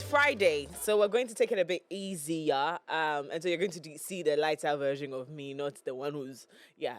Friday, so we're going to take it a bit easier. And so you're going to see the lighter version of me, not the one who's,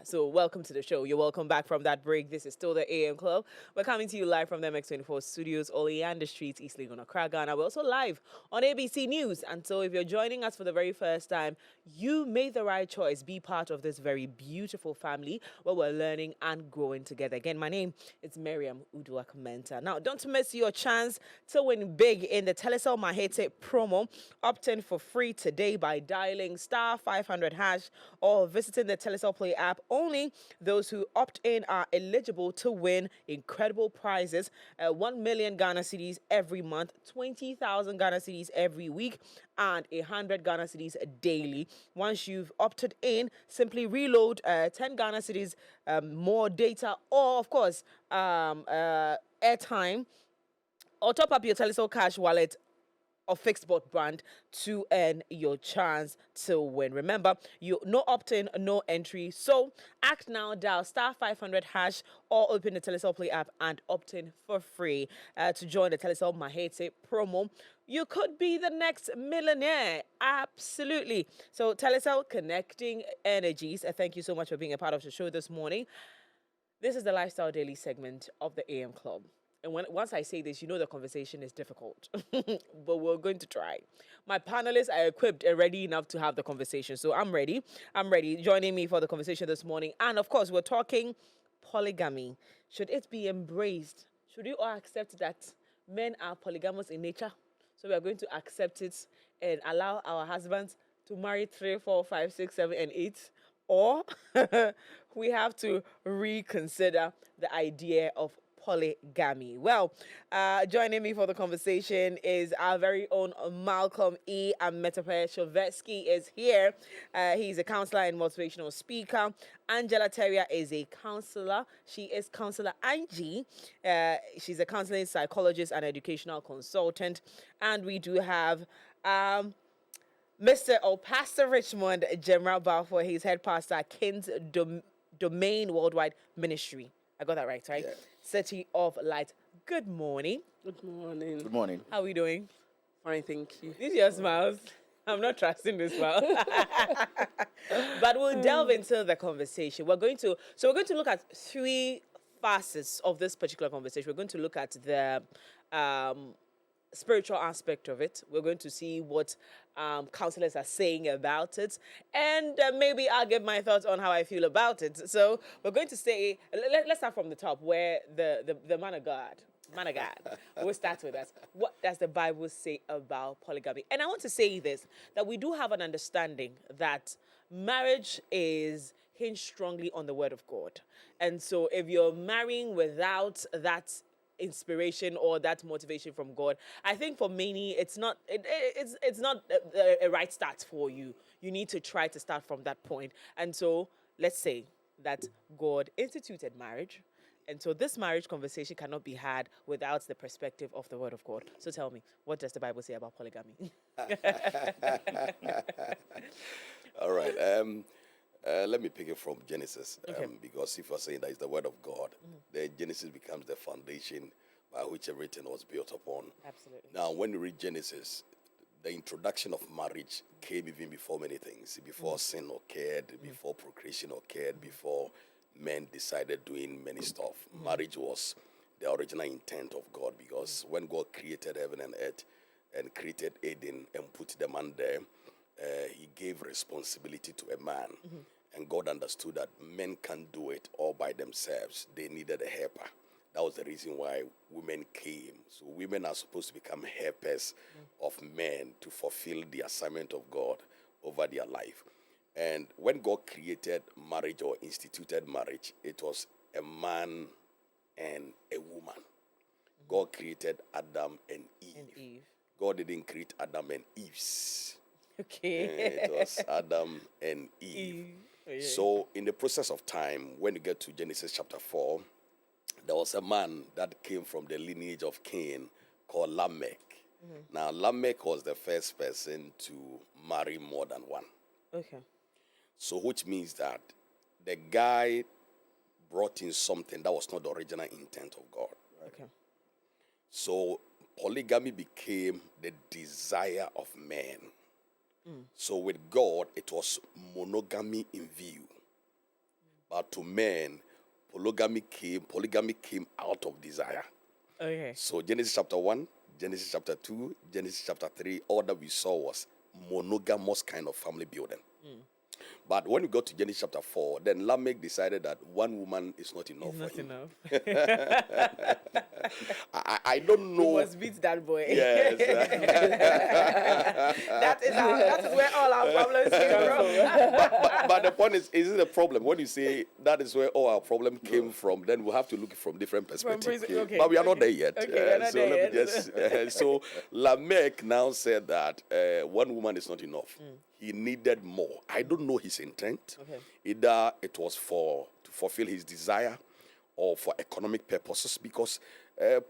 So welcome to the show. You're welcome back from that break. This is still the AM Club. We're coming to you live from the MX24 studios, Oleander Street, East Legon, Accra, Ghana. We're also live on ABC News. And so if you're joining us for the very first time, you made the right choice. Be part of this very beautiful family where we're learning and growing together. Again, my name is Miriam Uduak-Menta. Now, don't miss your chance to win big in the Telecel Mahete promo. Opt in for free today by dialing *500# or visiting the Telecel Play app. Only those who opt in are eligible to win incredible prizes. 1 million Ghana cedis every month, 20,000 Ghana cedis every week, and 100 Ghana cedis daily. Once you've opted in, simply reload 10 Ghana cedis, more data, or of course, airtime, or top up your Telecel Cash wallet or fixed bot brand to earn your chance to win. Remember, no opt-in, no entry. So act now, dial *500# or open the Telecel Play app and opt in for free to join the Telecel Mahete promo. You could be the next millionaire. Absolutely. So Telecel, connecting energies. Thank you so much for being a part of the show this morning. This is the Lifestyle Daily segment of the AM Club. And once I say this, you know the conversation is difficult, but we're going to try. My panelists are equipped and ready enough to have the conversation, so I'm ready. Joining me for the conversation this morning. And of course, we're talking polygamy. Should it be embraced? Should we all accept that men are polygamous in nature? So we are going to accept it and allow our husbands to marry 3, 4, 5, 6, 7, and 8? Or we have to reconsider the idea of polygamy. Well, joining me for the conversation is our very own Malcolm E. Ametape Shovetsky is here. He's a counselor and motivational speaker. Angela Terrier is a counselor. She is Counselor Angie. She's a counseling psychologist and educational consultant. And we do have Mr. or Pastor Richmond General Balfour. He's head pastor at King's Domain Worldwide Ministry. I got that right? Yeah. City of Light. Good morning. Good morning. Good morning. How are we doing? Fine, thank you. These are your smiles. I'm not trusting this smile. But we'll delve into the conversation. We're going to look at 3 facets of this particular conversation. We're going to look at the spiritual aspect of it. We're going to see what counselors are saying about it, and maybe I'll give my thoughts on how I feel about it. So we're going to say, let's start from the top, where the man of God, we'll start with us. What does the Bible say about polygamy? And I want to say this, that we do have an understanding that marriage is hinged strongly on the word of God. And so if you're marrying without that inspiration or that motivation from God, I think for many it's not a right start for you. You need to try to start from that point. And so let's say that God instituted marriage, and so this marriage conversation cannot be had without the perspective of the word of God. So tell me, what does the Bible say about polygamy? All right. Let me pick it from Genesis, Okay. because if you're saying that it's the word of God, then Genesis becomes the foundation by which everything was built upon. Absolutely. Now, when you read Genesis, the introduction of marriage came even before many things, before sin occurred, before procreation occurred, before men decided doing many stuff. Marriage was the original intent of God, because when God created heaven and earth and created Eden and put the man there, he gave responsibility to a man. And God understood that men can't do it all by themselves. They needed a helper. That was the reason why women came. So women are supposed to become helpers of men to fulfill the assignment of God over their life. And when God created marriage or instituted marriage, it was a man and a woman. God created Adam and Eve. God didn't create Adam and Eve's. Okay. It was Adam and Eve. Oh, yeah. So in the process of time, when you get to Genesis chapter 4, there was a man that came from the lineage of Cain called Lamech. Now, Lamech was the first person to marry more than one. Okay. So which means that the guy brought in something that was not the original intent of God. Okay. So polygamy became the desire of man. So with God, it was monogamy in view. But to men, polygamy came out of desire. Okay. So Genesis chapter 1, Genesis chapter 2, Genesis chapter 3, all that we saw was monogamous kind of family building. But when we got to Genesis chapter 4, then Lamech decided that one woman is not enough It's for not him. enough. I don't know. We must beat that boy. Yes. That is where all our problems came from. But the point is it a problem? When you say that is where all our problem came from, then we'll have to look from different perspectives. Okay. But we are not there yet. Okay, we're not so there let me yet. just. So Lamech now said that one woman is not enough. He needed more. I don't know his intent. Okay. Either it was to fulfill his desire or for economic purposes, because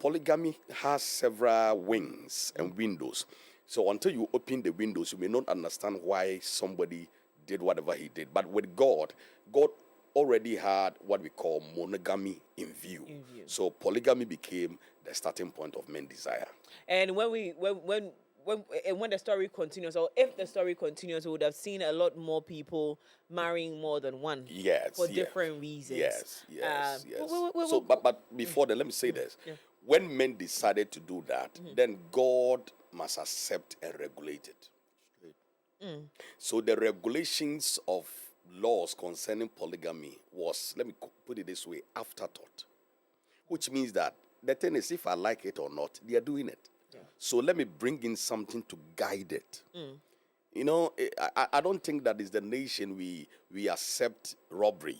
polygamy has several wings and windows. So until you open the windows, you may not understand why somebody did whatever he did. But with God, God already had what we call monogamy in view. So polygamy became the starting point of men's desire. And when the story continues, or if the story continues, we would have seen a lot more people marrying more than one. Yes. For different reasons. Yes. Well, So, but before that, let me say this. Yeah. When men decided to do that, then God must accept and regulate it. So the regulations of laws concerning polygamy was, let me put it this way, afterthought. Which means that the thing is, if I like it or not, they are doing it. Yeah. So let me bring in something to guide it. You know, I don't think that is the nation we accept robbery.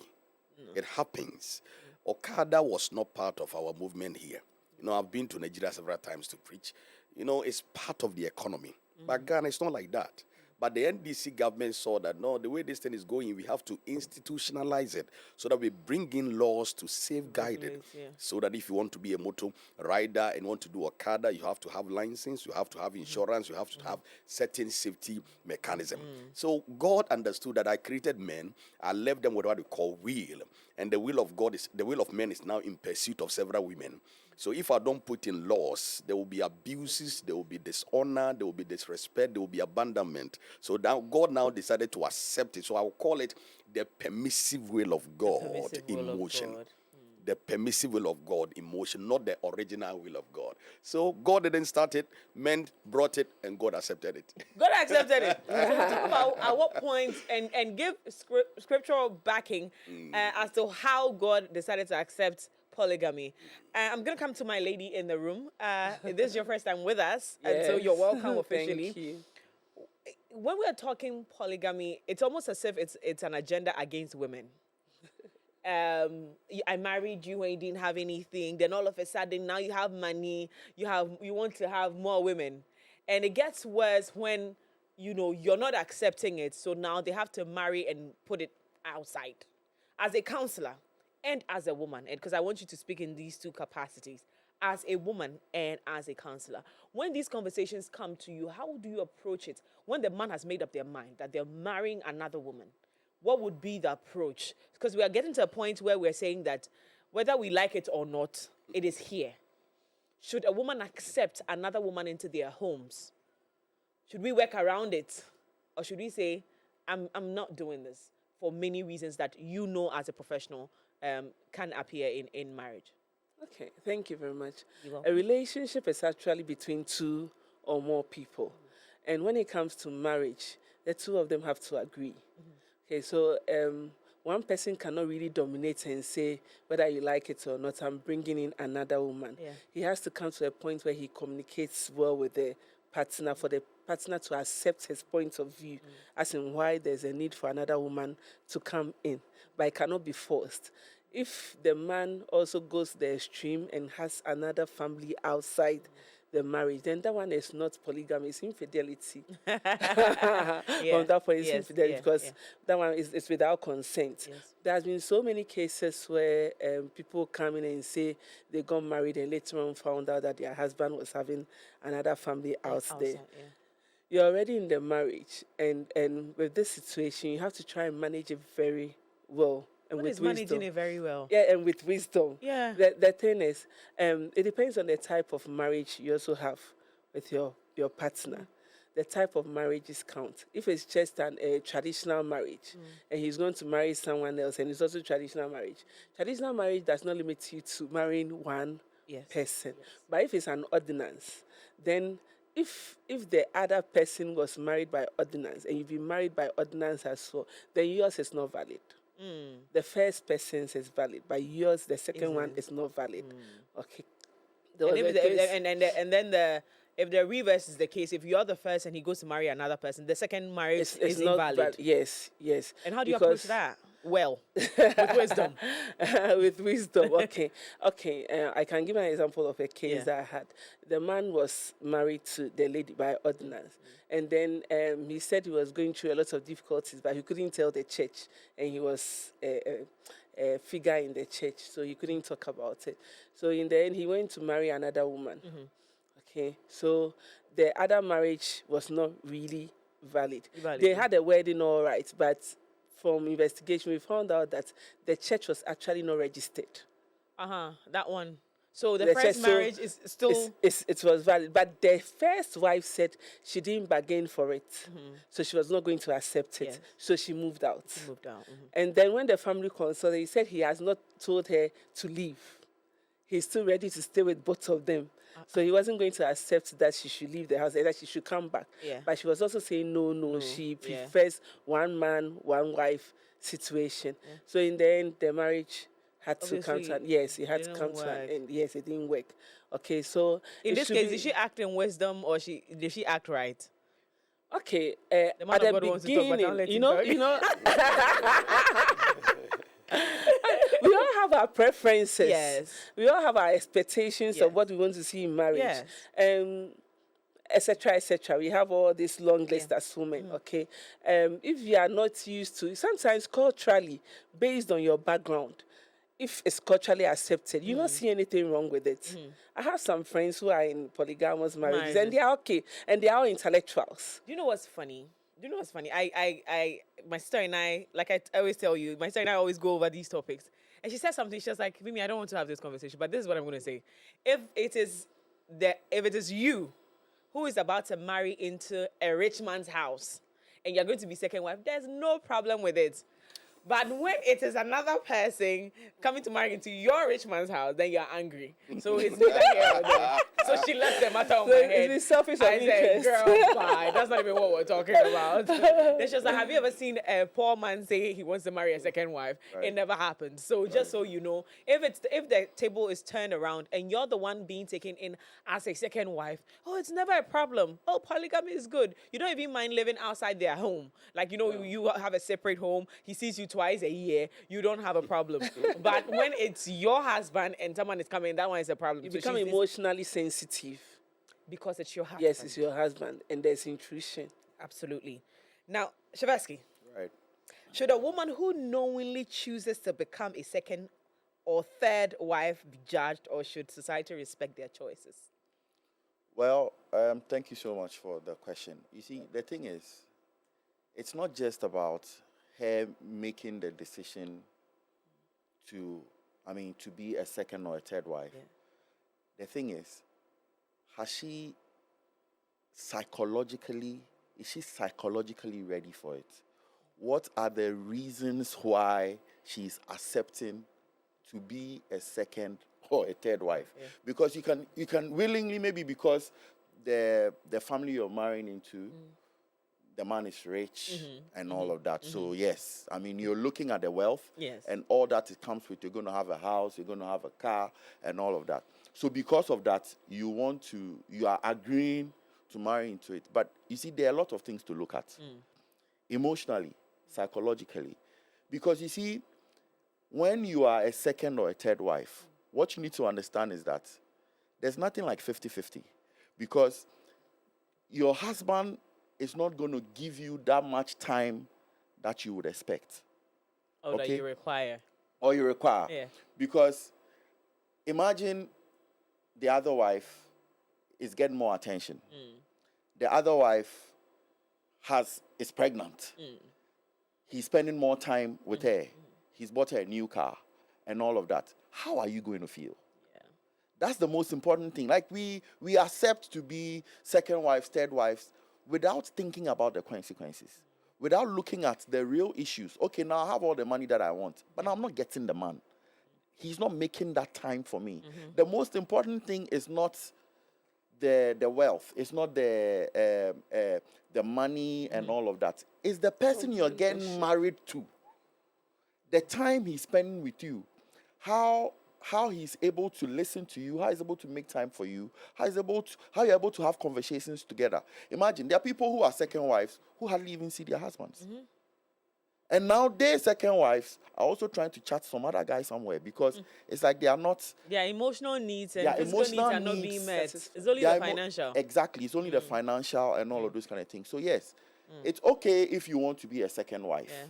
It happens. Okada was not part of our movement here. You know, I've been to Nigeria several times to preach. You know, it's part of the economy. But Ghana, it's not like that. But the NDC government saw that, no, the way this thing is going, we have to institutionalize it so that we bring in laws to safeguard it. Yeah. So that if you want to be a motor rider and want to do Okada, you have to have license, you have to have insurance, you have to have certain safety mechanism. So God understood that I created men, I left them with what we call will. And the will of men is now in pursuit of several women. So if I don't put in laws, there will be abuses, there will be dishonor, there will be disrespect, there will be abandonment. So now God now decided to accept it. So I will call it the permissive will of God in motion. The permissive will of God in motion, not the original will of God. So God didn't start it, men brought it, and God accepted it. God accepted it. So we'll talk about at what point and give scriptural backing as to how God decided to accept polygamy. I'm going to come to my lady in the room. This is your first time with us, and so you're welcome officially. Thank you. When we're talking polygamy, it's almost as if it's an agenda against women. I married you when you didn't have anything. Then all of a sudden, now you have money. You want to have more women, and it gets worse when you're not accepting it. So now they have to marry and put it outside. As a counselor and as a woman, and because I want you to speak in these two capacities, as a woman and as a counselor, when these conversations come to you, how do you approach it? When the man has made up their mind that they're marrying another woman, what would be the approach? Because we are getting to a point where we're saying that whether we like it or not, it is here. Should a woman accept another woman into their homes? Should we work around it? Or should we say, I'm not doing this for many reasons that as a professional can appear in marriage? Okay, thank you very much. You're welcome. A relationship is actually between two or more people. And when it comes to marriage, the two of them have to agree. Okay, so one person cannot really dominate and say whether you like it or not, I'm bringing in another woman. Yeah. He has to come to a point where he communicates well with the partner for the partner to accept his point of view, as in why there's a need for another woman to come in. But it cannot be forced. If the man also goes the extreme and has another family outside the marriage, then that one is not polygamy, it's infidelity. From that point, it's infidelity because that one is without consent. Yes. There has been so many cases where people come in and say they got married and later on found out that their husband was having another family outside there. Yeah. You're already in the marriage, and with this situation, you have to try and manage it very well and One with is managing wisdom. it very well. Yeah, and with wisdom. Yeah. The thing is, it depends on the type of marriage you also have with your partner. The type of marriages count. If it's just a traditional marriage and he's going to marry someone else and it's also traditional marriage does not limit you to marrying one Yes. person. But if it's an ordinance, then if the other person was married by ordinance and you've been married by ordinance as well, then yours is not valid. The first person's is valid, but yours, the second one, is not valid. Okay. And if the reverse is the case, if you're the first and he goes to marry another person, the second marriage it's is not invalid. Yes. And how do you approach that? Well, with wisdom. With wisdom. Okay. I can give an example of a case Yeah. that I had. The man was married to the lady by ordinance, and then he said he was going through a lot of difficulties, but he couldn't tell the church, and he was a figure in the church, so he couldn't talk about it. So in the end, he went to marry another woman. Okay, so the other marriage was not really valid. They had a wedding, all right, but from investigation, we found out that the church was actually not registered. That one. So the first marriage is still... It was valid, but the first wife said she didn't bargain for it, so she was not going to accept it. Yes. So she moved out. Mm-hmm. And then when the family consulted, he said he has not told her to leave. He's still ready to stay with both of them. So he wasn't going to accept that she should leave the house, that she should come back. Yeah. But she was also saying no. She prefers one man, one wife situation. So in the end, the marriage had to come to an, yes, it had to come to an end. Yes, it didn't work. Okay, so in this case, did she act in wisdom or did she act right? Okay, The man at of the God beginning, wants to talk, but you know, we all have our preferences. Yes. We all have our expectations of what we want to see in marriage. Yes. Etc., etc. We have all this long list as women, okay? If you are not used to, sometimes culturally, based on your background, if it's culturally accepted, you don't see anything wrong with it. I have some friends who are in polygamous marriages, and they are okay, and they are all intellectuals. Do you know what's funny? My sister and I, like I always tell you, my sister and I always go over these topics. And she said something, she was like, Mimi, I don't want to have this conversation, but this is what I'm going to say. If it is you who is about to marry into a rich man's house and you're going to be second wife, there's no problem with it. But when it is another person coming to marry into your rich man's house, then you're angry. So it's neither here nor there. So she left the matter on my head. It's selfish I interest. said, girl, bye. That's not even what we're talking about. Then she was like, have you ever seen a poor man say he wants to marry a second wife? Right. It never happened. So just so you know, if the table is turned around and you're the one being taken in as a second wife, it's never a problem. Polygamy is good. You don't even mind living outside their home. Like, you have a separate home. He sees you twice a year. You don't have a problem. But when it's your husband and someone is coming, that one is a problem. You become emotionally sensitive. Because it's your husband. Yes, it's your husband, and there's intrusion. Absolutely. Now, Shavasky. Right. Should a woman who knowingly chooses to become a second or third wife be judged, or should society respect their choices? Well, thank you so much for the question. You see, the thing is, it's not just about her making the decision to be a second or a third wife. Yeah. The thing is, is she psychologically ready for it? What are the reasons why she's accepting to be a second or a third wife? Yeah. Because you can willingly, maybe because the family you're marrying into, the man is rich and all of that. So yes, you're looking at the wealth, and all that it comes with. You're going to have a house, you're going to have a car, and all of that. So because of that, you are agreeing to marry into it. But you see, there are a lot of things to look at, emotionally, psychologically, because you see, when you are a second or a third wife, what you need to understand is that there's nothing like 50-50, because your husband is not going to give you that much time that you would expect. Or that you require. Or you require. Yeah. Because imagine the other wife is getting more attention. The other wife is pregnant. He's spending more time with her. he's bought her a new car and all of that, how are you going to feel? Yeah. That's the most important thing. Like we accept to be second wives, third wives without thinking about the consequences, without looking at the real issues. Okay, now I have all the money that I want, but now I'm not getting the man. He's not making that time for me. The most important thing is not the wealth. It's not the money and all of that. It's the person you're getting married to. The time he's spending with you, how he's able to listen to you, how he's able to make time for you, how you're able to have conversations together. Imagine there are people who are second wives who hardly even see their husbands. And now their second wives are also trying to chat some other guy somewhere because it's like they are not. Their emotional needs and Their physical needs are not emotional being needs met. It's only the financial. Exactly. It's only the financial and all of those kind of things. So yes, it's okay if you want to be a second wife, Yeah.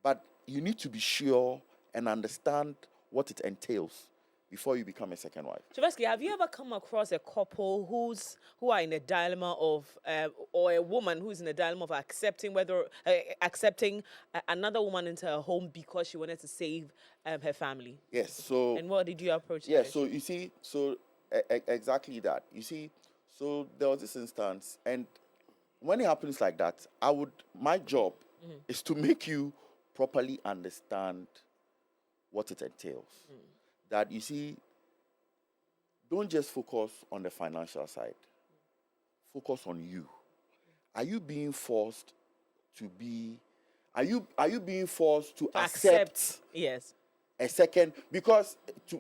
but you need to be sure and understand what it entails before you become a second wife. Chivesky, have you ever come across a couple who are in a dilemma of, or a woman who's in a dilemma of accepting another woman into her home because she wanted to save her family? Yes. So And what did you approach? yeah. that So issue? you see, exactly that. You see, so there was this instance, and when it happens like that, my job is to make you properly understand what it entails. That you see, don't just focus on the financial side. Focus on you. Are you being forced to be? Are you being forced to accept Yes. a second? Because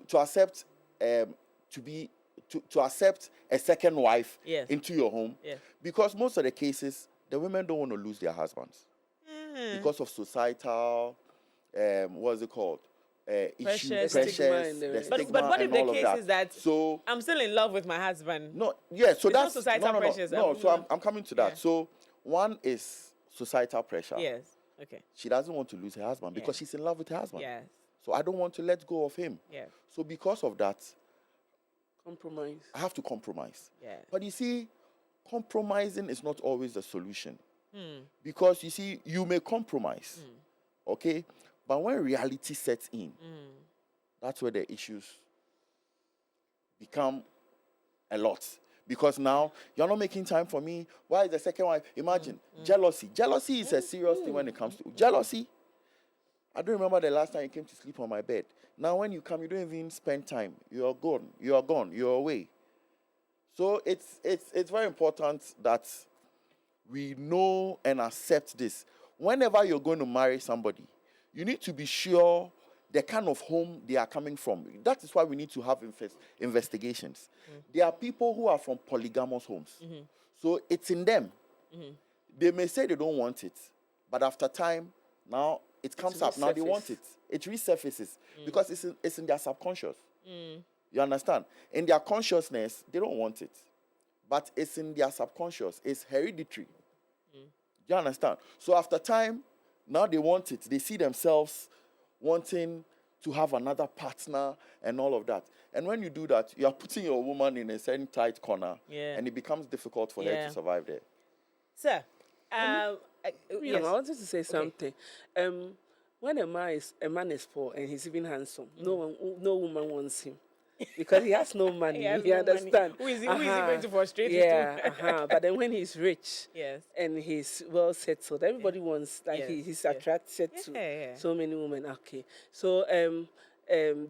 to accept to accept a second wife Yes. into your home. Yes. Because most of the cases, the women don't want to lose their husbands because of societal what's it called? Issues, Pressure, stigma, pressures, and the the rest. stigma, But what if and the all of case that. is that So I'm still in love with my husband? no, yeah. So It's not that's societal no. pressures, No, so mm. I'm coming to that. Yeah. So one is societal pressure. Yes. Okay. She doesn't want to lose her husband because Yeah. she's in love with her husband. Yes. So I don't want to let go of him. Yeah. So because of that, Compromise. I have to compromise. Yeah. But you see, compromising is not always the solution. Because you see, you may compromise, okay? But when reality sets in, that's where the issues become a lot. Because now you're not making time for me. Why is the second wife? Imagine jealousy. Jealousy is a serious thing when it comes to jealousy. I don't remember the last time you came to sleep on my bed. Now when you come, you don't even spend time. You're gone. You're gone. You're away. So it's very important that we know and accept this. Whenever you're going to marry somebody, you need to be sure the kind of home they are coming from. That is why we need to have investigations. There are people who are from polygamous homes. So it's in them. They may say they don't want it, but after time, now it comes up. Now they want it. It resurfaces because it's in their subconscious. You understand? In their consciousness, they don't want it. But it's in their subconscious. It's hereditary. You understand? So after time, now they want it. They see themselves wanting to have another partner and all of that. And when you do that, you are putting your woman in a certain tight corner. Yeah. And it becomes difficult for her Yeah. to survive there. Sir, I yes. wanted to say something. When a man is poor and he's even handsome, no woman wants him because he has no money. He has you no money. understand? Who is he going to frustrate you Yeah, to? but then when he's rich, Yes. and he's well settled, everybody wants Yes, he's yes. attracted to Yeah. so many women. Okay, so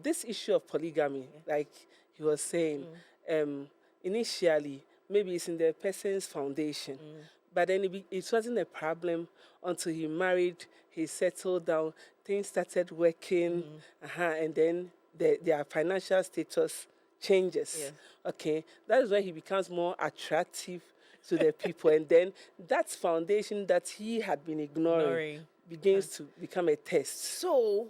this issue of polygamy, like he was saying, initially maybe it's in the person's foundation. But then it wasn't a problem until he married, he settled down, things started working, and then their financial status changes. Yes. Okay, that is when he becomes more attractive to the people. And then that foundation that he had been ignoring begins to become a test. So,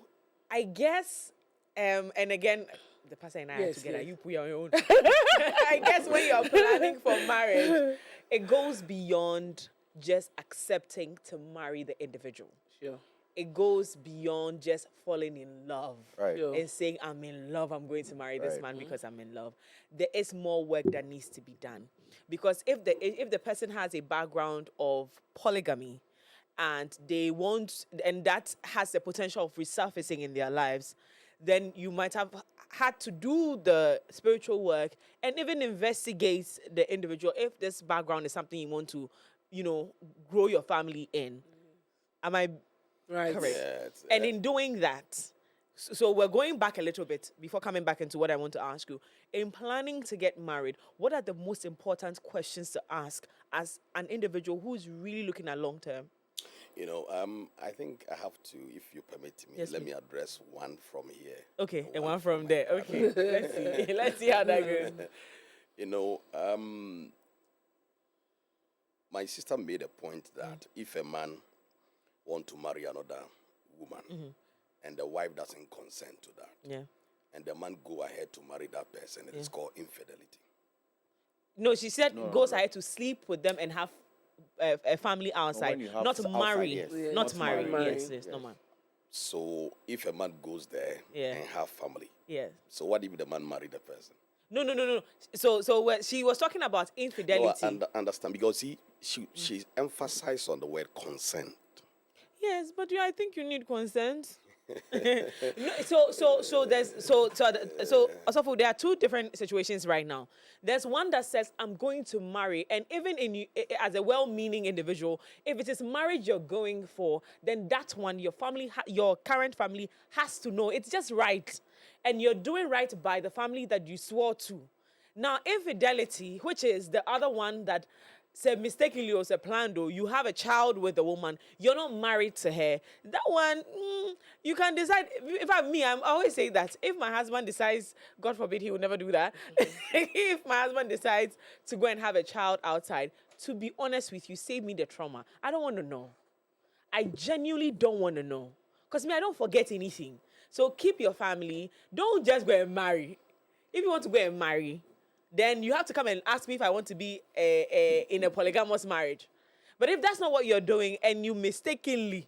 I guess, and again, the pastor and I are Yes, together. yes. You put your own. I guess when you're planning for marriage, it goes beyond just accepting to marry the individual. Sure. It goes beyond just falling in love Right. Sure. and saying, I'm in love, I'm going to marry this Right. man because I'm in love. There is more work that needs to be done. Because if the person has a background of polygamy and they won't, and that has the potential of resurfacing in their lives, then you might have had to do the spiritual work and even investigate the individual if this background is something you want to, grow your family in. Am I Right. correct? Yeah, And in doing that, so we're going back a little bit before coming back into what I want to ask you. In planning to get married, what are the most important questions to ask as an individual who's really looking at long term? I think I have to, if you permit me, Yes, let please. me address one from here. Okay, and One one from my there. father. Okay, let's see. Let's see how that goes. My sister made a point that if a man want to marry another woman and the wife doesn't consent to that, Yeah. and the man go ahead to marry that person, it is called infidelity. No, she said No, goes no. ahead to sleep with them and have a family outside, you have not outside, marry, yes. Yeah. not Not marry. marry. Yes, no man. So if a man goes there Yeah. and have family, Yes. so what if the man marry the person? No. So what she was talking about No, infidelity. I understand, because she emphasized on the word consent. Yes, but I think you need consent. No, so also there are two different situations right now. There's one that says I'm going to marry, and even as a well-meaning individual, if it is marriage you're going for, then that one your family, your current family has to know. It's just right, and you're doing right by the family that you swore to. Now, infidelity, which is the other one that said mistakenly was a plan, though, you have a child with a woman, you're not married to her. That one, you can decide. In fact, I always say that if my husband decides, God forbid, he will never do that. If my husband decides to go and have a child outside, to be honest with you, save me the trauma. I don't want to know. I genuinely don't want to know. Because I don't forget anything. So keep your family. Don't just go and marry. If you want to go and marry, then you have to come and ask me if I want to be in a polygamous marriage. But if that's not what you're doing and you mistakenly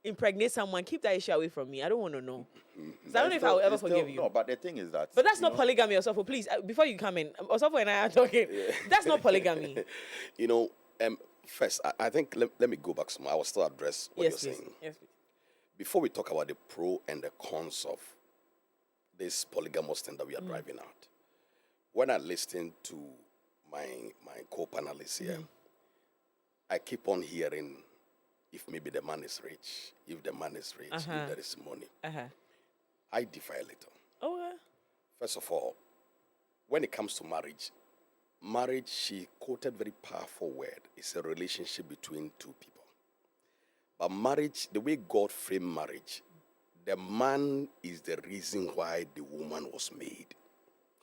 impregnate someone, keep that issue away from me. I don't want to know. 'Cause I don't know if I will ever forgive you. No, but the thing is that. But that's not polygamy, Osofo. Please, before you come in, Osofo and I are talking. That's not polygamy. First, I think let me go back some. I will still address what Yes, you're please. saying. Yes, please. Before we talk about the pro and the cons of this polygamous thing that we are driving out, when I listen to my co-panelists here, I keep on hearing if maybe the man is rich, if the man is rich, if there is money. I differ a little. Okay. First of all, when it comes to marriage, she quoted very powerful word. It's a relationship between two people. But marriage, the way God framed marriage, the man is the reason why the woman was made.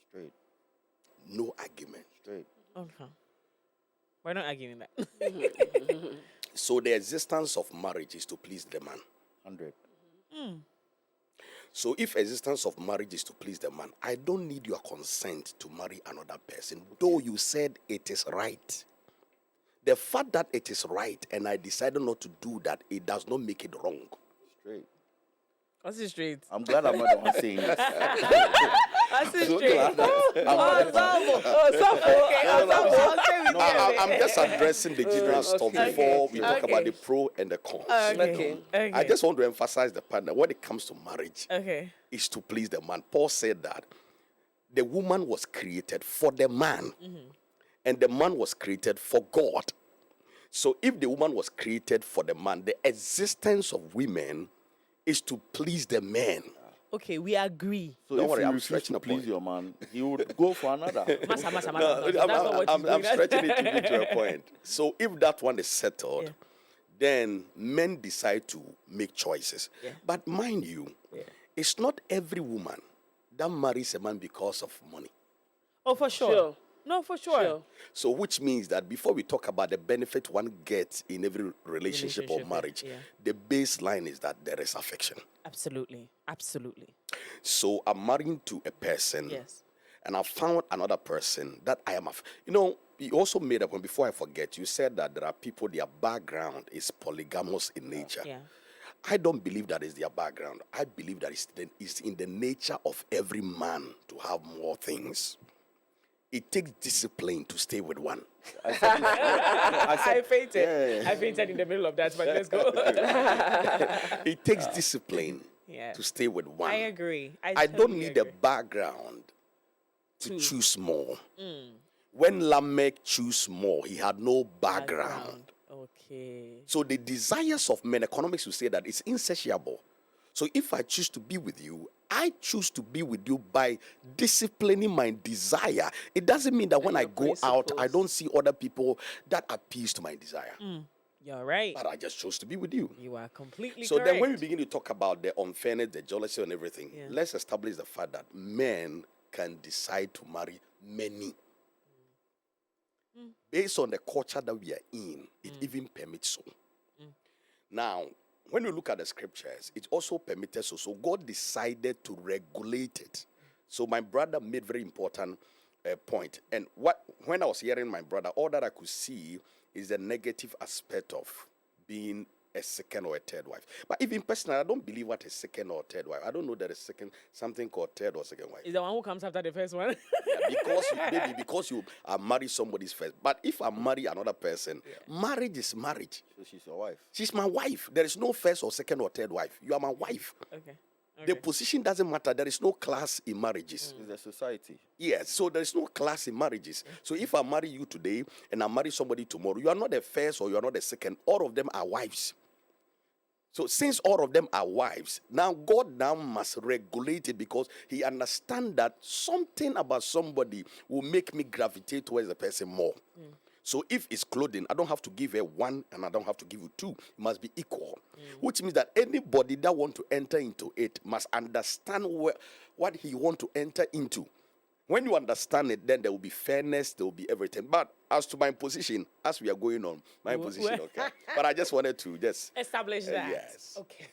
Straight. No argument. Straight. Okay. We're not arguing that. So the existence of marriage is to please the man. 100. So if existence of marriage is to please the man, I don't need your consent to marry another person, though you said it is right. The fact that it is right and I decided not to do that, it does not make it wrong. Straight. What's it straight? I'm glad I'm not the one saying this. What's it So straight? glad I'm just addressing the general stuff before we talk about the pro and the cons. Okay. I just want to emphasize the part that when it comes to marriage, Okay. is to please the man. Paul said that the woman was created for the man, and the man was created for God. So if the woman was created for the man, the existence of women is to please the man. Okay, we agree. So Don't if worry, you I'm refuse stretching to a please point. your man, he would go for another. Massa. That's not what I'm he's doing. stretching it to a point. So if that one is settled, Yeah. then men decide to make choices. Yeah. But mind you, it's not every woman that marries a man because of money. Oh, for sure. Sure. No, for sure. So which means that before we talk about the benefit one gets in every relationship or Relationship, marriage, yeah. the baseline is that there is affection. Absolutely. So I'm marrying to a person, Yes. and I found another person that I am. You also made a point, before I forget, you said that there are people, their background is polygamous in nature. Yeah. I don't believe that is their background. I believe that it's in the nature of every man to have more things. it takes discipline to stay with one. I said this- I fainted. Yeah. I fainted in the middle of that, but let's go. It takes discipline Yeah. to stay with one. I agree. I don't totally need agree. a background to Two. choose more. When Lamech chose more, he had no background. Okay. So the desires of men, economics will say that it's insatiable. So if I choose to be with you, I choose to be with you by disciplining my desire. It doesn't mean that when I your go out, I principles. don't see other people that appeals to my desire. You're right. But I just chose to be with you. You are completely So correct. then when we begin to talk about the unfairness, the jealousy and everything, Yeah. let's establish the fact that men can decide to marry many. Based on the culture that we are in, it even permits so. Now, when you look at the scriptures, it also permitted so. So God decided to regulate it. So my brother made very important point. And when I was hearing my brother, all that I could see is the negative aspect of being a second or a third wife. But even personally, I don't believe what a second or third wife. I don't know that a second something called third or second wife. Is the one who comes after the first one? Yeah, because you are married somebody's first. But if I marry another person, marriage is marriage. So she's your wife. She's my wife. There is no first or second or third wife. You are my wife. Okay. The position doesn't matter. There is no class in marriages. It's the society. Yes, so there is no class in marriages. So if I marry you today and I marry somebody tomorrow, you are not the first or you are not the second. All of them are wives. So since all of them are wives, now God now must regulate it because he understands that something about somebody will make me gravitate towards the person more. So if it's clothing, I don't have to give her one and I don't have to give you two. It must be equal. Which means that anybody that want to enter into it must understand what he want to enter into. When you understand it, then there will be fairness, there will be everything. But as to my position, as we are going on, my position, okay. But I just wanted to just Establish that. yes. Okay.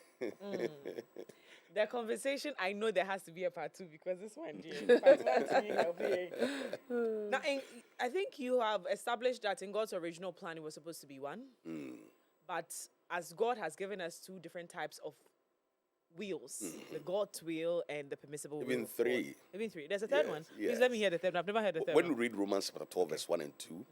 The conversation, I know there has to be a part two because this one, dear, part one to me, okay. Now, I think you have established that in God's original plan, it was supposed to be one. But as God has given us two different types of wheels, the God's wheel and the permissible wheel. Even of God. three. Even three. There's a third Yes, one. yes. Please let me hear the third one. I've never heard the third When one. you read Romans chapter 12, verse 1 and 2,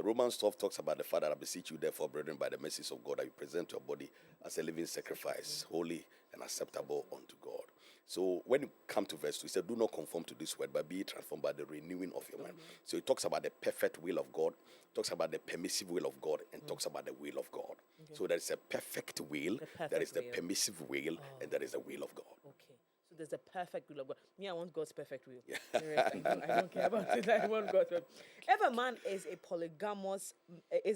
Romans 12 talks about the fact that I beseech you, therefore, brethren, by the mercies of God, that you present your body as a living sacrifice, holy and acceptable unto God. So when you come to verse 2, it said, do not conform to this word, but be transformed by the renewing of your mind. So it talks about the perfect will of God, talks about the permissive will of God, and talks about the will of God. So there is a perfect will, there perfect is the will. permissive will, and there is the will of God. Okay. So there's a perfect will of God. Me, I want God's perfect will. I don't care about it. I want God's perfect. If a man is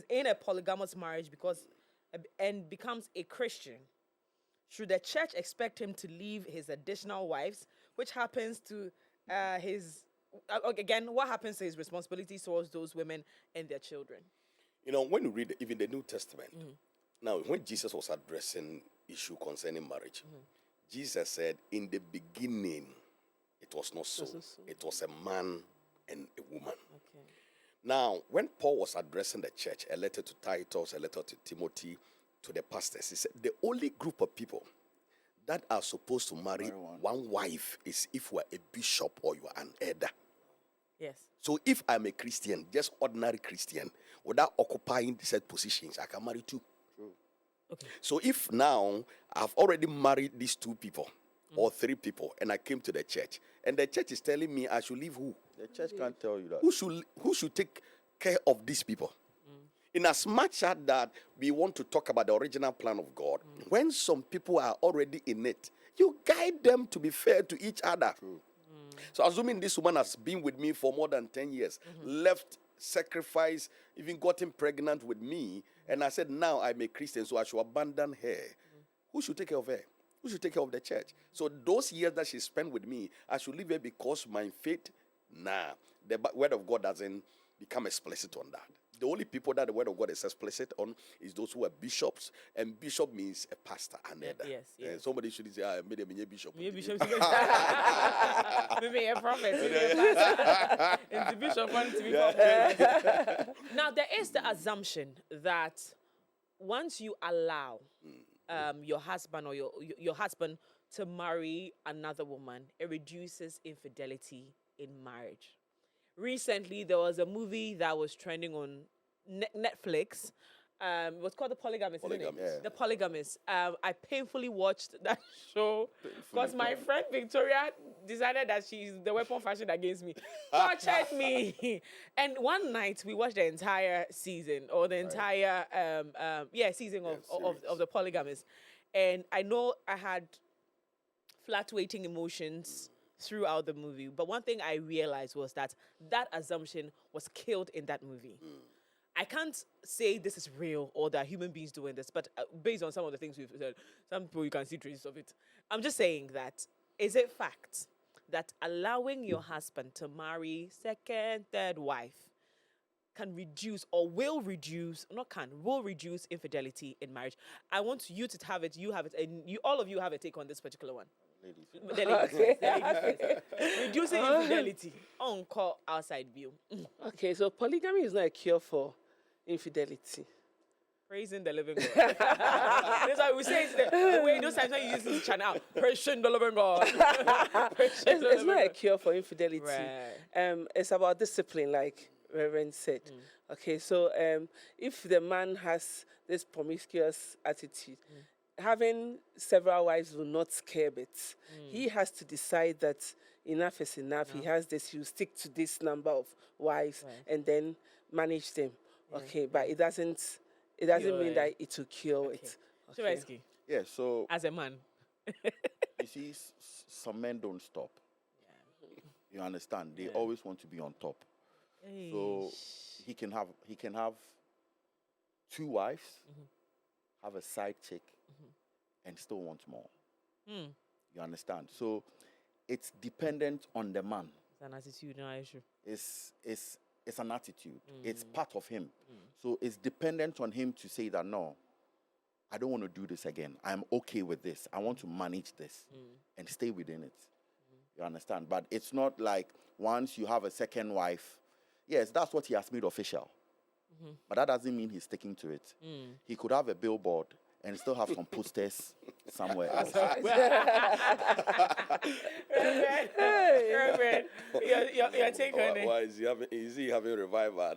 in a polygamous marriage and becomes a Christian, should the church expect him to leave his additional wives, which happens to what happens to his responsibilities towards those women and their children? You know, when you read even the New Testament, now when Jesus was addressing issue concerning marriage, Jesus said, in the beginning, it was not so. It was a man and a woman. Okay. Now, when Paul was addressing the church, a letter to Titus, a letter to Timothy, to the pastors, he said, the only group of people that are supposed to marry one wife is if you are a bishop or you are an elder. Yes. So if I'm a Christian, just ordinary Christian, without occupying said positions, I can marry two. Okay. So if now I've already married these two people or three people and I came to the church and the church is telling me I should leave who? The church can't tell you that. Who should take care of these people? In as much as that we want to talk about the original plan of God, when some people are already in it, you guide them to be fair to each other. So assuming this woman has been with me for more than 10 years, left, sacrificed, even gotten pregnant with me, and I said, now I'm a Christian, so I should abandon her. Who should take care of her? Who should take care of the church? So those years that she spent with me, I should leave her because my faith, the word of God doesn't become explicit on that. The only people that the word of God is explicit on is those who are bishops, and bishop means a pastor and elder. Yes. Somebody should say, I made a bishop. Maybe a prophet. Maybe a pastor. And the bishop wanted to be prophet. Now, there is the assumption that once you allow your husband or your husband to marry another woman, it reduces infidelity in marriage. recently there was a movie that was trending on Netflix. It was called The Polygamous, isn't it? Polygamous. Yeah. The Polygamous. I painfully watched that show because my friend Victoria decided that she's the weapon fashioned against me. Tortured me. And one night we watched the entire season or the entire season of The Polygamous. And I know I had fluctuating emotions throughout the movie. But one thing I realized was that assumption was killed in that movie. I can't say this is real or that human beings doing this, but based on some of the things we've said, some people you can see traces of it. I'm just saying that, is it fact that allowing your husband to marry second, third wife can reduce or will reduce infidelity in marriage? I want you to have it, you have it, and all of you have a take on this particular one. Reducing infidelity on call outside view. Okay, so polygamy is not a cure for infidelity. Praising the living God. That's why we say it's the way those times when you use this channel, praising the living God. It's not a cure for infidelity. Right. It's about discipline, like Reverend said. Okay, so if the man has this promiscuous attitude, having several wives will not curb it. He has to decide that enough is enough. He has this, he'll stick to this number of wives and then manage them. Okay, but it doesn't mean that it will cure it. Okay. Yeah, so As a man. you see, some men don't stop. You understand? They always want to be on top. So he can have 2 wives, have a side chick, and still want more. You understand? So it's dependent on the man. It's an attitude, no issue. It's an attitude. It's part of him. So it's dependent on him to say that, no, I don't want to do this again. I'm okay with this. I want to manage this and stay within it. You understand? But it's not like once you have a second wife, yes, that's what he has made official. But that doesn't mean he's sticking to it. He could have a billboard and still have some posters somewhere else. Reverend, your take on it. Why is he having revival?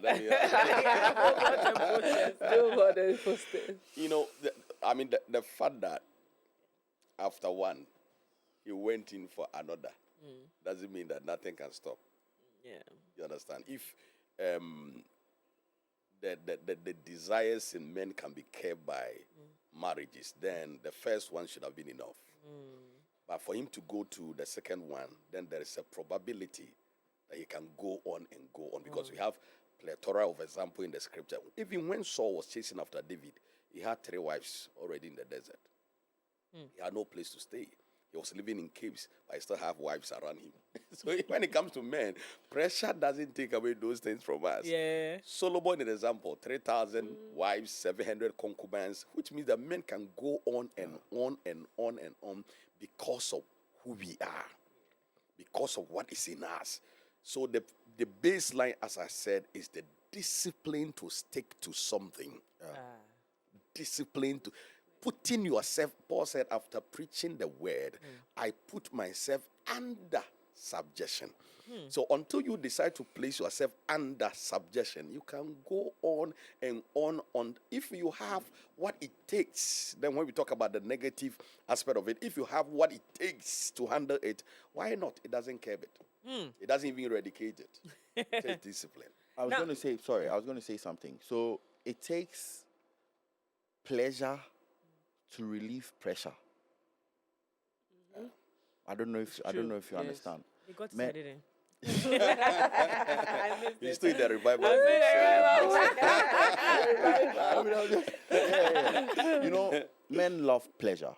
You know, the fact that after one, he went in for another, doesn't mean that nothing can stop. Yeah. You understand? If the desires in men can be kept by marriages, then the first one should have been enough. But for him to go to the second one, then there is a probability that he can go on and go on, because we have plethora of example in the scripture. Even when Saul was chasing after David, he had 3 wives already in the desert. He had no place to stay. He was living in caves, but he still have wives around him. So when it comes to men, pressure doesn't take away those things from us. Yeah. Solomon, an example, 3,000 wives, 700 concubines, which means that men can go on and on and on and on because of who we are, because of what is in us. So the baseline, as I said, is the discipline to stick to something. Discipline to putting yourself, Paul said, after preaching the word, I put myself under subjection. So until you decide to place yourself under subjection, you can go on and on. If you have what it takes, then when we talk about the negative aspect of it, if you have what it takes to handle it, why not? It doesn't curb it. It doesn't even eradicate it. It's discipline. I was going to say something. So it takes pleasure to relieve pressure. I don't know if you understand. You got to say it in. You're still in the revival. You know, men love pleasure.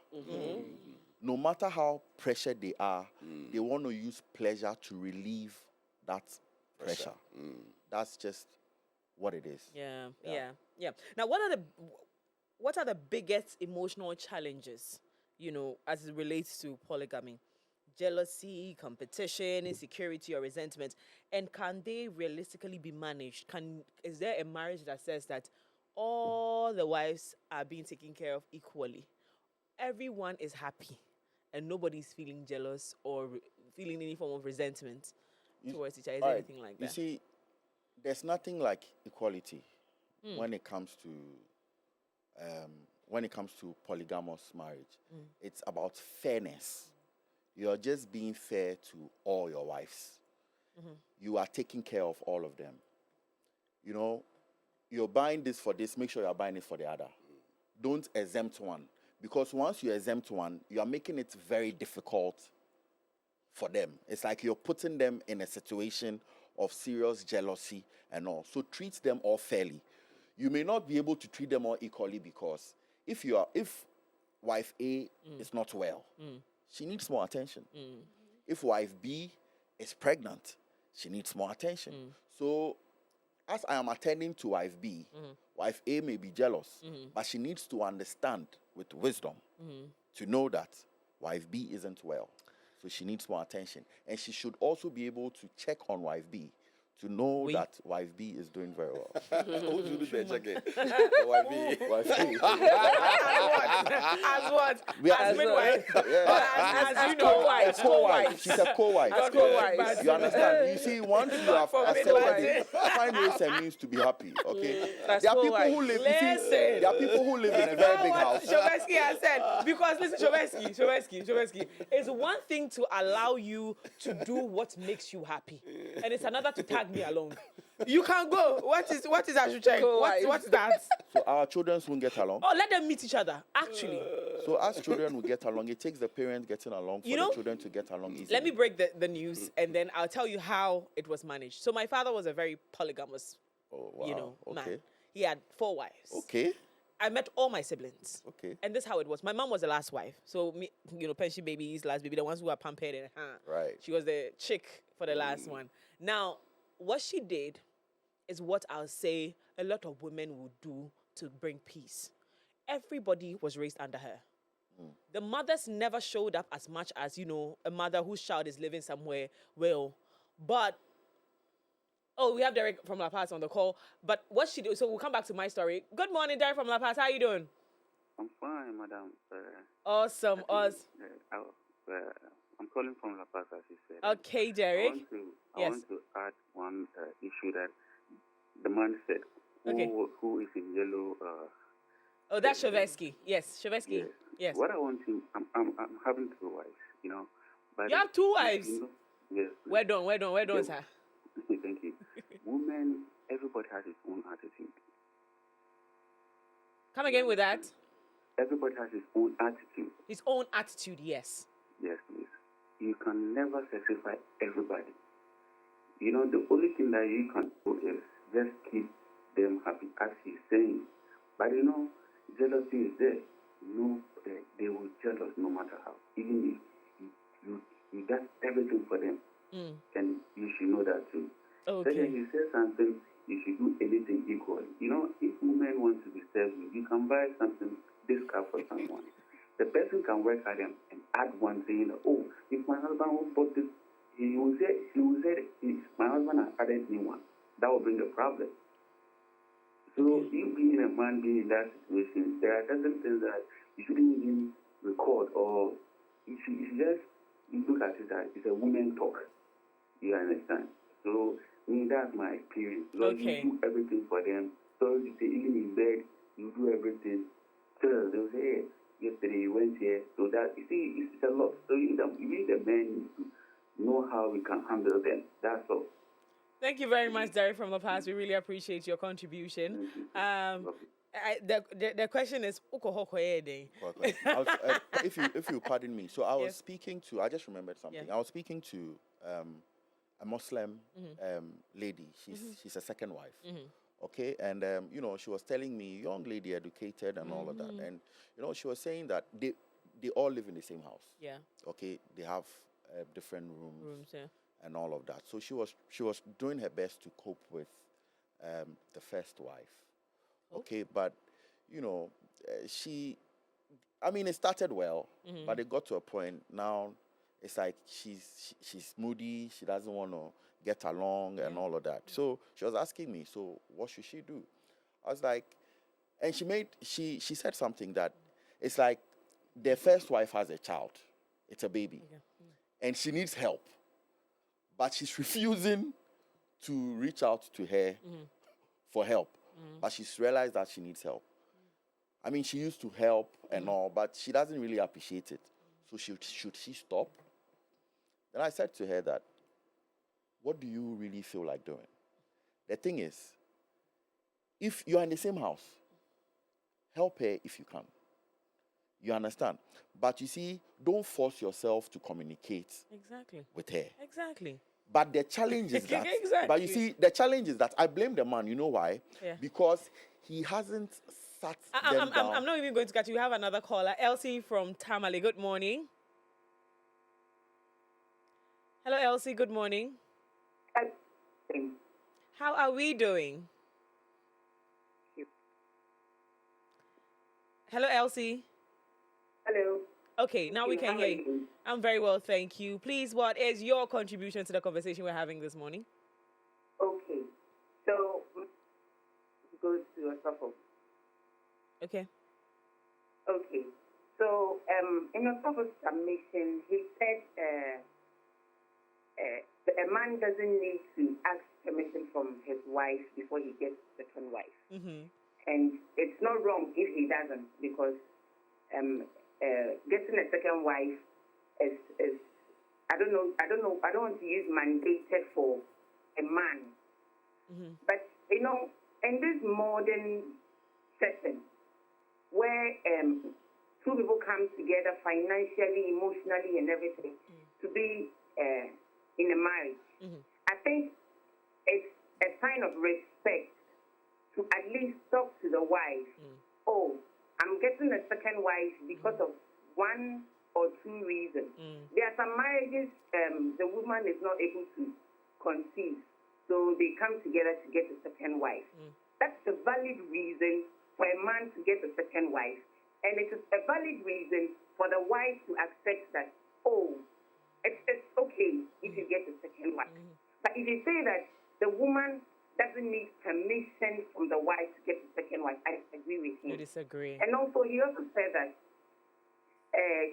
No matter how pressured they are, they want to use pleasure to relieve that pressure. That's just what it is. Yeah. Now, what are the biggest emotional challenges, as it relates to polygamy? Jealousy, competition, insecurity, or resentment? And can they realistically be managed? Is there a marriage that says that all the wives are being taken care of equally? Everyone is happy and nobody's feeling jealous or feeling any form of resentment. towards each other? Is All there right, anything like you that? see, there's nothing like equality when it comes to polygamous marriage. It's about fairness. You're just being fair to all your wives. You are taking care of all of them. You know, you're buying this for this, make sure you're buying it for the other. Don't exempt one. Because once you exempt one, you are making it very difficult for them. It's like you're putting them in a situation of serious jealousy and all. So treat them all fairly. You may not be able to treat them all equally because if wife A is not well, she needs more attention. If wife B is pregnant, she needs more attention. So as I am attending to wife B, wife A may be jealous, but she needs to understand with wisdom to know that wife B isn't well. So she needs more attention. And she should also be able to check on wife B to know that wife B is doing very well. Who should do the checking? The wife B. Wife B. As what? We are- As midwife? Yeah. As you know, A co-wife. She's a co-wife. As co-wife. You understand? You see, once you have For accepted midwife. it, find ways and means to be happy. Okay. As There are people co-wife. who live. You see, Listen. there are people who live in a very big house. Shoveski has said, because listen, Shoveski, it's one thing to allow you to do what makes you happy, and it's another to tag me along. You can go. What is Ashuche? What's that? So our children won't get along. Oh, let them meet each other. Actually, So as children will get along, it takes the parents getting along for You know, the children to get along easily. let me break the news, and then I'll tell you how it was managed. So my father was a very polygamous, Oh, wow. man. Okay. He had 4 wives. Okay. I met all my siblings. Okay. And this is how it was. My mom was the last wife. So, me, pension babies, last baby, the ones who are pampered. And, Right. She was the chick for the last one. Now, what she did is what I'll say a lot of women would do to bring peace. Everybody was raised under her. The mothers never showed up as much as, a mother whose child is living somewhere well. But we have Derek from La Paz on the call. But what she did, so we'll come back to my story. Good morning, Derek from La Paz. How are you doing? I'm fine, madam. Awesome. I'm calling from La Paz, as you said. Okay, Derek. I want to add one issue that the man said. Okay. Who is in yellow? Oh, that's Shoveski. Yes, Shoveski. Yes. What I want to, I'm having 2 wives, But You have 2 wives? Yes. Well done, sir. Thank you. Women, everybody has his own attitude. Come again with that. Everybody has his own attitude. His own attitude, yes. Yes, please. You can never satisfy everybody. The only thing that you can do is just keep them happy, as he's saying. But jealousy is there. They will jealous no matter how. Even if you got everything for them, and you should know that too. Okay. Then you say something, you should do anything equally. If women want to be served, you can buy something, this car for someone. The person can work at them and add one thing. Oh, if my husband will bought this, he will say, if my husband has added me one, that will bring a problem. So you being a man being in that situation, there are certain things that you shouldn't even record, or you just look at it as it's a woman talk. You understand? So that's my experience. Because Okay. you do everything for them. So you say even in bed, you do everything. So they'll say, hey, yesterday you went here. So that you see, it's a lot. So you need the men to know how we can handle them. That's all. Thank you very much, Derek from La Paz. We really appreciate your contribution. The question is, If you pardon me, so I was Yes. speaking to. I just remembered something. Yeah. I was speaking to a Muslim lady. She's a second wife. Okay, and she was telling me, young lady, educated and all of that, and she was saying that they all live in the same house. Yeah. Okay, they have different rooms Yeah. and all of that. So she was doing her best to cope with the first wife. Okay, but it started well, but it got to a point now. It's like she's moody. She doesn't want to get along and all of that. So she was asking me, so what should she do? I was like, and she said something that it's like their first wife has a child. It's a baby. And she needs help. but she's refusing to reach out to her for help. But she's realized that she needs help. I mean, she used to help and all, but she doesn't really appreciate it. So should she stop? Then I said to her that, what do you really feel like doing? The thing is, if you're in the same house, help her if you can. You understand? But you see, don't force yourself to communicate Exactly. with her. Exactly. But the challenge is that. Exactly. But you see, the challenge is that I blame the man. You know why? Yeah. Because he hasn't sat them down. I'm not even going to catch you. We have another caller, Elsie from Tamale. Good morning. Hello, Elsie. Good morning. How are we doing? Hello, Elsie. Hello. Okay, now we can hear you. I'm very well, thank you. Please, what is your contribution to the conversation we're having this morning? Okay. So, go to a topic. Okay. Okay. So, in your topic submission, he said a man doesn't need to ask permission from his wife before he gets a second wife. Mm-hmm. And it's not wrong if he doesn't, because getting a second wife is I don't want to use mandated for a man. Mm-hmm. But in this modern setting where two people come together financially, emotionally, and everything to be in a marriage, I think it's a sign of respect to at least talk to the wife. Oh, I'm getting a second wife because of one or two reasons. There are some marriages the woman is not able to conceive, so they come together to get a second wife. That's a valid reason for a man to get a second wife, and it is a valid reason for the wife to accept that, oh, it's okay if you get a second wife. But if you say that the woman doesn't need permission from the wife to get a second wife, I agree with him. You disagree. And also, he also said that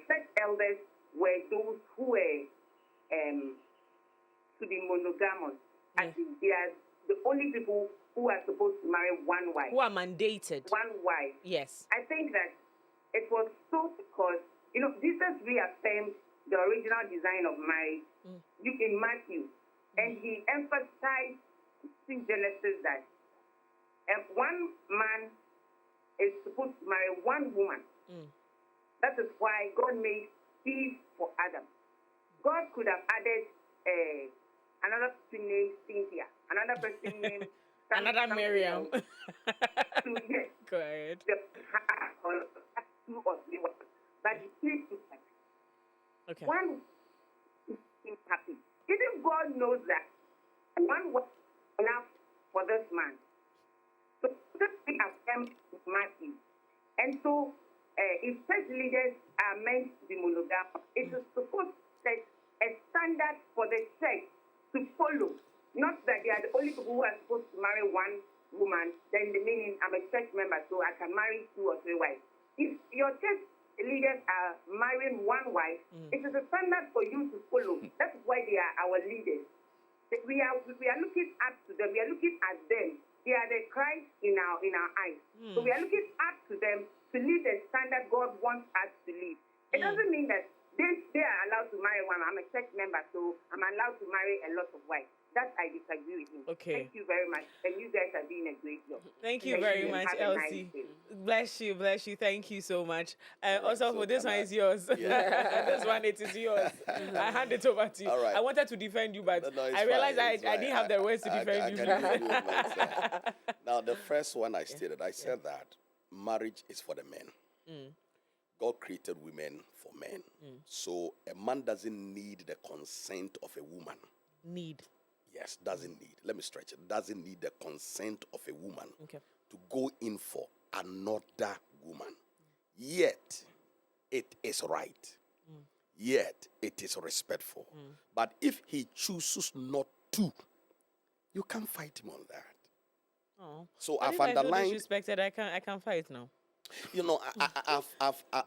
church elders were those who were to be monogamous. I think they are the only people who are supposed to marry one wife. Who are mandated. One wife. Yes. I think that it was so because, Jesus reaffirmed the original design of marriage in Matthew. And he emphasized in Genesis that one man is supposed to marry one woman. That is why God made Eve for Adam. God could have added another person named Cynthia, another person named another Miriam. Yes. Go ahead. Two or three, but he keeps it like Okay. one is happy. Even God knows that one was enough for this man. So this thing affirmed Matthew. And so if church leaders are meant to be monogamous, it is supposed to set a standard for the church to follow. Not that they are the only people who are supposed to marry one woman, then the meaning I'm a church member, so I can marry two or three wives. If your church leaders are marrying one wife, it is a standard for you to follow. That's why they are our leaders. We are looking up to them. We are looking at them. They are the Christ in our eyes. So we are looking up to them to live the standard God wants us to live. It doesn't mean that they are allowed to marry one. I'm a church member, so I'm allowed to marry a lot of wives. That I disagree with him. Okay. Thank you very much. And you guys are doing a great job. Thank you very much, Have a nice Elsie. day. Bless you. Thank you so much. Also, so for this can one I- is yours. This one, it is yours. I hand it over to you. All right. I wanted to defend you, but No, it's I realized fine, I it's didn't fine. have the words to I defend you. can do it myself. Now, the first one I stated, I said that marriage is for the men. God created women for men. So a man doesn't need the consent of a woman. Need. Yes, doesn't need. Let me stretch it. Doesn't need the consent of a woman Okay. to go in for another woman. Yet, it is right. Yet, it is respectful. But if he chooses not to, you can't fight him on that. Oh. So But I've if I feel underlined, disrespected, I can fight now.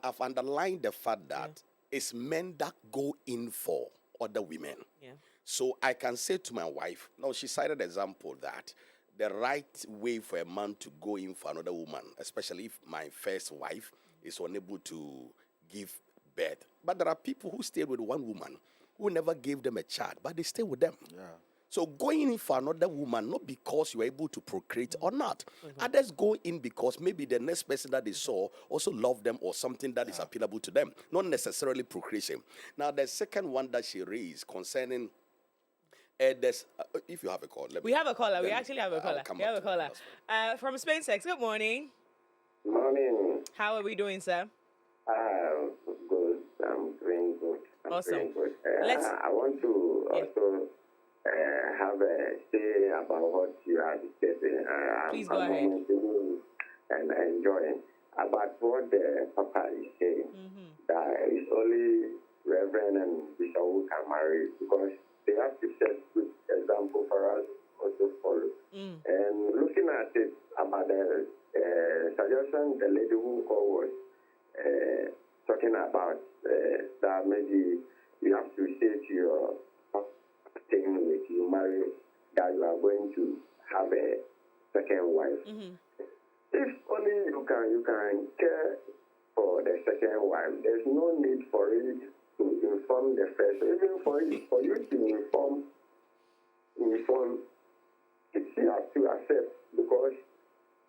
I've underlined the fact that it's men that go in for other women. Yeah. So I can say to my wife, no, she cited an example that the right way for a man to go in for another woman, especially if my first wife is unable to give birth. But there are people who stayed with one woman who never gave them a child, but they stay with them. Yeah. So going in for another woman, not because you are able to procreate or not. Others go in because maybe the next person that they saw also loved them or something that is appealable to them, not necessarily procreation. Now, the second one that she raised concerning there's, if you have a call, We have a caller. We then actually have a I'll caller. come We have a back to caller. that. That's fine. From Spain Sex. Good morning. Morning. How are we doing, sir? Good. I'm doing good. Awesome. Doing good. Let's- I want to Yeah. also have a say about what you are discussing. Please go ahead. listening and enjoying about what the Papa is saying. That it's only Reverend and Bishop who can marry because they have to set good example for us also follow. And looking at it about the suggestion the lady who called was talking about that maybe you have to say to your thing with you marry that you are going to have a second wife. If only you can care for the second wife, there's no need for it to inform the first. Even for you to inform, you have to accept because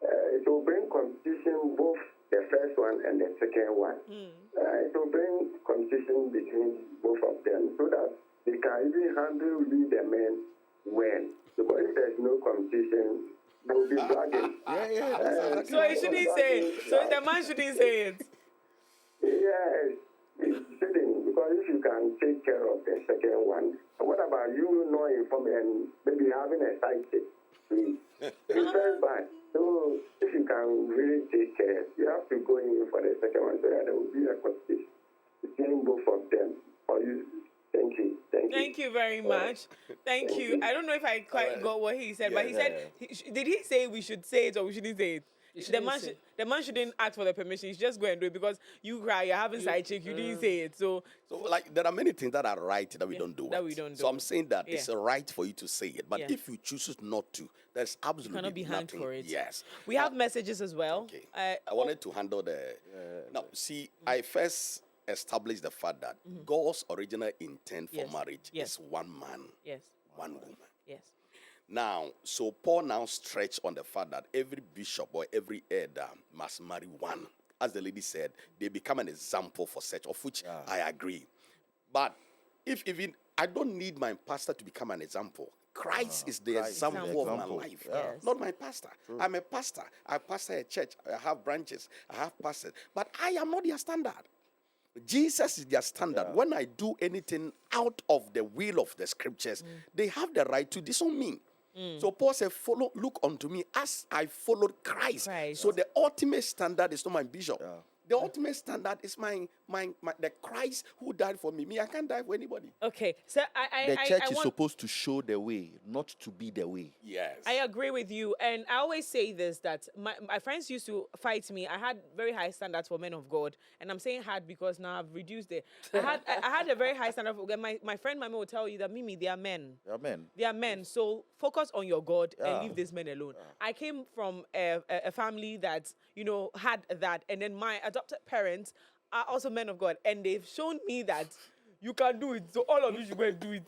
it will bring competition both the first one and the second one. It will bring competition between both of them so that they can even handle the men well. Because if there's no competition, they will be bragging. So he shouldn't say it. So the man shouldn't say it. Yes, it shouldn't, because if you can take care of the second one, what about you not informing and maybe having a side chick, please? It's very bad. So if you can really take care, you have to go in for the second one so that there will be a competition between both of them. For you. Thank you. Thank you very much. Thank you. I don't know if I quite got what he said, but he said, did he say we should say it or we shouldn't say it? The man shouldn't ask for the permission. He should just go and do it because you cry, you're having side chick, you didn't say it. So like, there are many things that are right that we don't do. that we don't So do. I'm saying that it's a right for you to say it. But if you choose not to, there's absolutely cannot be hanged nothing. for it. Yes. We have messages as well. Okay. I wanted to handle the. Now, see, I first established the fact that God's original intent for marriage is one man, one woman. Yes. Now, so Paul now stretched on the fact that every bishop or every elder must marry one. As the lady said, they become an example for such, of which I agree. But if even, I don't need my pastor to become an example. Christ is the example of my life, not my pastor. I'm a pastor. I pastor a church. I have branches. I have pastors. But I am not their standard. Jesus is their standard. When I do anything out of the will of the scriptures, they have the right to disown me. So Paul said, look unto me as I followed Christ. So the ultimate standard is not my bishop. The ultimate standard is the Christ who died for me. Me, I can't die for anybody. Okay, so The church is supposed to show the way, not to be the way. Yes. I agree with you, and I always say this, that my friends used to fight me. I had very high standards for men of God, and I'm saying had because now I've reduced it. I had a very high standard for my friend Mama will tell you that Mimi, they are men. Amen. They are men, so focus on your God and leave these men alone. I came from a family that, had that, and then my adopted parents are also men of God, and they've shown me that you can do it, so all of you should go and do it.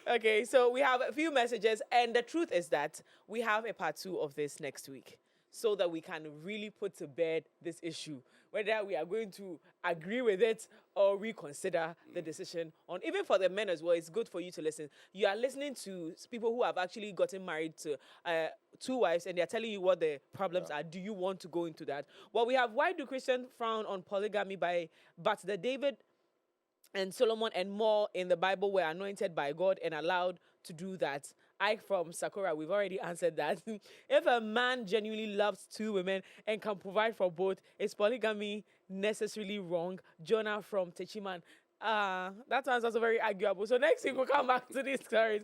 Okay, so we have a few messages, and the truth is that we have a part 2 of this next week, so that we can really put to bed this issue, whether we are going to agree with it or reconsider the decision on, even for the men as well. It's good for you to listen. You are listening to people who have actually gotten married to 2 wives, and they're telling you what the problems are. Do you want to go into that? Well, we have Why Do Christians Frown on Polygamy but the David and Solomon and more in the Bible were anointed by God and allowed to do that. Ike from Sakura, we've already answered that. If a man genuinely loves 2 women and can provide for both, is polygamy necessarily wrong? Jonah from Techiman. That one's also very arguable. So next week we'll come back to this stories.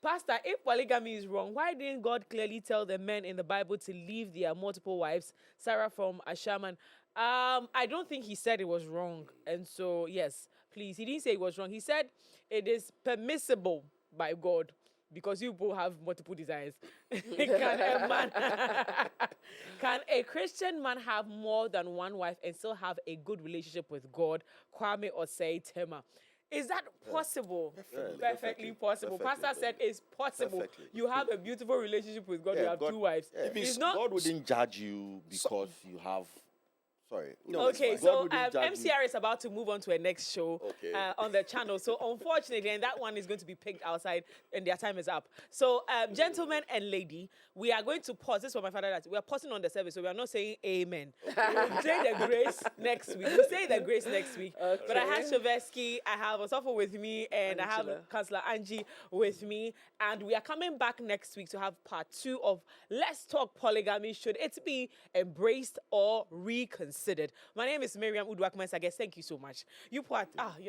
Pastor, if polygamy is wrong, why didn't God clearly tell the men in the Bible to leave their multiple wives? Sarah from Ashaman. I don't think he said it was wrong. And so, yes, Please, he didn't say it was wrong. He said it is permissible by God because you both have multiple desires. Can a Christian man have more than one wife and still have a good relationship with God? Kwame Osei Tema. Is that possible? Perfectly possible. Perfectly. Pastor said it's possible. Perfectly. You have a beautiful relationship with God. Yeah, You have God- 2 wives. yeah. It's not. God wouldn't judge you because you have. Sorry. Okay, God so wouldn't judge you. MCR is about to move on to a next show Okay. on the channel. So unfortunately, and that one is going to be picked outside, and their time is up. So, gentlemen and lady, we are going to pause. This is what my father does. We are pausing on the service, so we are not saying amen. We'll say the grace next week. We'll say the grace next week. But I have Shovesky, I have Osofo with me, and I Angela. have Councillor Angie with me. And we are coming back next week to have part 2 of Let's Talk Polygamy. Should it be embraced or reconsidered? My name is Miriam Udwakmans. I guess thank you so much. You're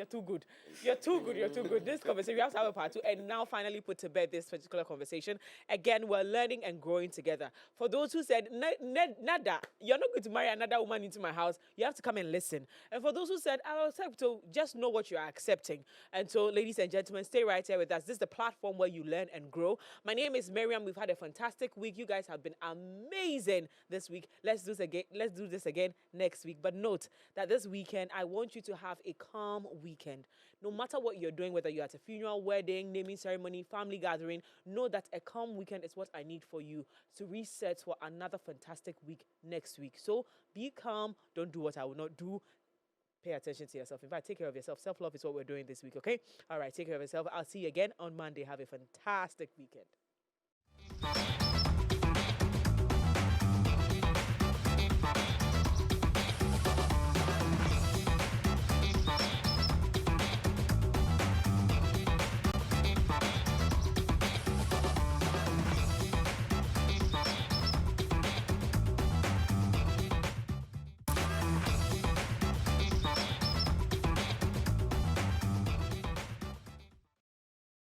too good. You're too good. You're too good. This conversation, we have to have a part 2 and now finally put to bed this particular conversation. Again, we're learning and growing together. For those who said, nada, you're not going to marry another woman into my house, you have to come and listen. And for those who said, I'll accept, so just know what you are accepting. And so, ladies and gentlemen, stay right here with us. This is the platform where you learn and grow. My name is Miriam. We've had a fantastic week. You guys have been amazing this week. Let's do this again next week. But note that this weekend, I want you to have a calm weekend. No matter what you're doing, whether you're at a funeral, wedding, naming ceremony, family gathering, know that a calm weekend is what I need for you to reset for another fantastic week next week. So be calm. Don't do what I will not do. Pay attention to yourself. In fact, take care of yourself. Self-love is what we're doing this week, okay? All right, take care of yourself. I'll see you again on Monday. Have a fantastic weekend.